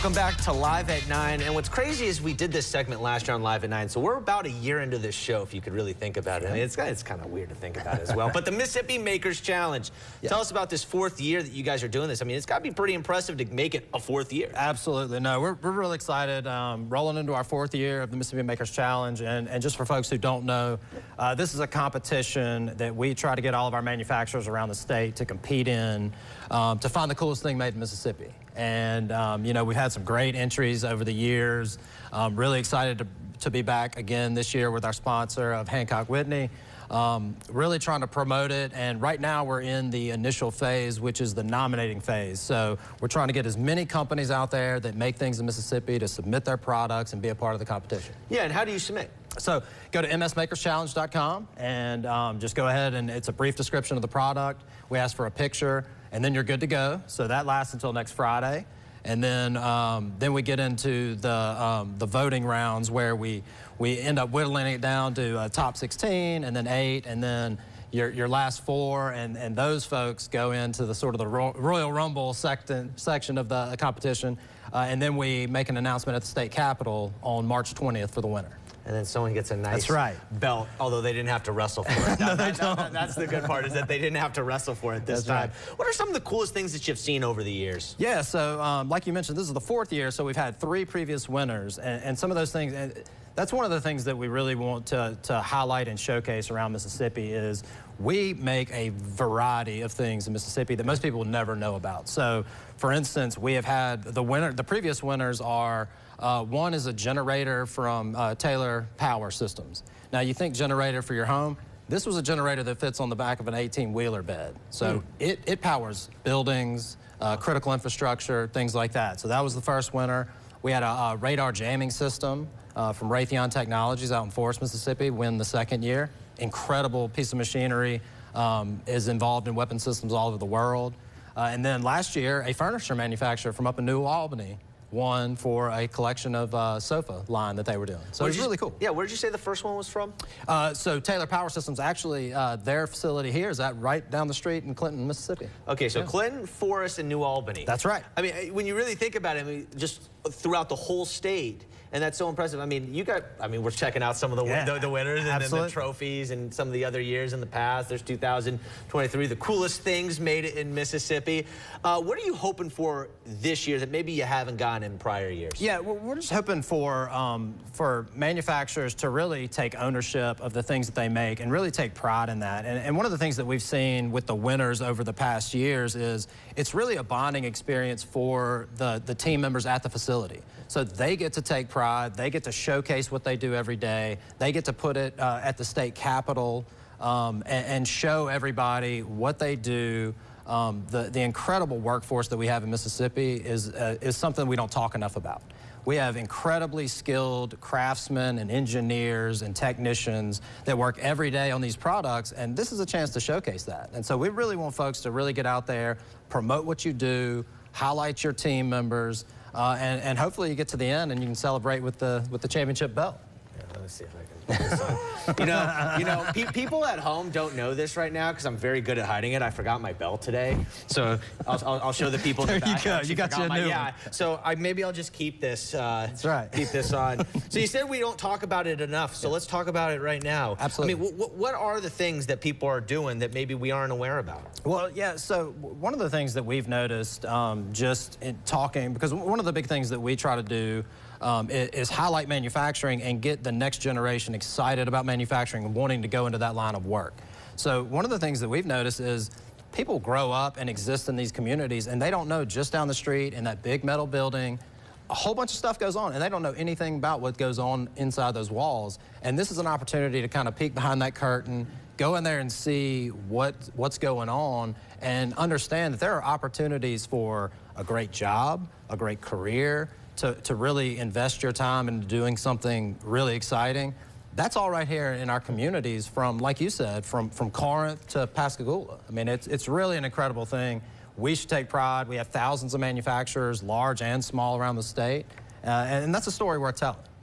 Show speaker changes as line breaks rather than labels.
Welcome back to Live at 9. And what's crazy is we did this segment last year on Live at 9, so we're about a year into this show, if you could really think about it. I mean, it's kind of weird to think about as well. But the Mississippi Makers Challenge. Yeah. Tell us about this 4th year that you guys are doing this. I mean, it's got to be pretty impressive to make it a 4th year.
Absolutely. No, we're really excited. Rolling into our 4th year of the Mississippi Makers Challenge. And just for folks who don't know, this is a competition that we try to get all of our manufacturers around the state to compete in to find the coolest thing made in Mississippi. And, you know, we've had some great entries over the years. Really excited to be back again this year with our sponsor of Hancock Whitney. Really trying to promote it. And right now we're in the initial phase, which is the nominating phase. So we're trying to get as many companies out there that make things in Mississippi to submit their products and be a part of the competition.
Yeah, and how do you submit?
So go to msmakerschallenge.com and just go ahead, and it's a brief description of the product. We ask for a picture, and then you're good to go. So that lasts until next Friday. And then we get into the voting rounds where we end up whittling it down to top 16 and then 8 and then your last 4, and those folks go into the sort of the Royal Rumble section of the competition, and then we make an announcement at the state capitol on March 20th for the winner.
And then someone gets a nice belt, although they didn't have to wrestle for it.
No, they don't.
That's the good part, is that they didn't have to wrestle for it this time.
Right.
What are some of the coolest things that you've seen over the years?
Yeah, so like you mentioned, this is the 4th year, so we've had 3 previous winners. And some of those things, and that's one of the things that we really want to highlight and showcase around Mississippi is we make a variety of things in Mississippi that most people would never know about. So, for instance, we have had the previous winners are, one is a generator from Taylor Power Systems. Now, you think generator for your home. This was a generator that fits on the back of an 18-wheeler bed. So it powers buildings, critical infrastructure, things like that. So that was the first winner. We had a radar jamming system from Raytheon Technologies out in Forest, Mississippi, win the 2nd year. Incredible piece of machinery, is involved in weapon systems all over the world. And then last year, a furniture manufacturer from up in New Albany won for a collection of sofa line that they were doing. So it was really cool.
Yeah, where did you say the first one was from?
So Taylor Power Systems, actually, their facility here is right down the street in Clinton, Mississippi.
Okay, so Clinton, Forest, and New Albany.
That's right.
I mean, when you really think about it, I mean, just throughout the whole state, and that's so impressive. I mean, we're checking out some of the winners and then the trophies and some of the other years in the past. There's 2023, the coolest things made it in Mississippi. What are you hoping for this year that maybe you haven't gotten in prior years?
Yeah, we're just hoping for manufacturers to really take ownership of the things that they make and really take pride in that. And one of the things that we've seen with the winners over the past years is it's really a bonding experience for the team members at the facility. So they get to take pride, they get to showcase what they do every day, they get to put it at the state capitol and show everybody what they do. The incredible workforce that we have in Mississippi is something we don't talk enough about. We have incredibly skilled craftsmen and engineers and technicians that work every day on these products, and this is a chance to showcase that. And so we really want folks to really get out there, promote what you do, highlight your team members, and hopefully you get to the end and you can celebrate with the championship belt.
Yeah, let me see if I can put this on. People at home don't know this right now because I'm very good at hiding it. I forgot my belt today, so I'll show the people.
There you go. You got your new one.
So maybe I'll just keep this.
That's right.
Keep this on. So you said we don't talk about it enough, so let's talk about it right now.
Absolutely.
I mean, what are the things that people are doing that maybe we aren't aware about?
Well, yeah, so one of the things that we've noticed just in talking, because one of the big things that we try to do is highlight manufacturing and get the next generation excited about manufacturing and wanting to go into that line of work. So one of the things that we've noticed is people grow up and exist in these communities and they don't know just down the street in that big metal building, a whole bunch of stuff goes on and they don't know anything about what goes on inside those walls. And this is an opportunity to kind of peek behind that curtain, go in there and see what's going on and understand that there are opportunities for a great job, a great career, to really invest your time into doing something really exciting. That's all right here in our communities from, like you said, from Corinth to Pascagoula. I mean, it's really an incredible thing. We should take pride. We have thousands of manufacturers, large and small, around the state, and that's a story worth telling.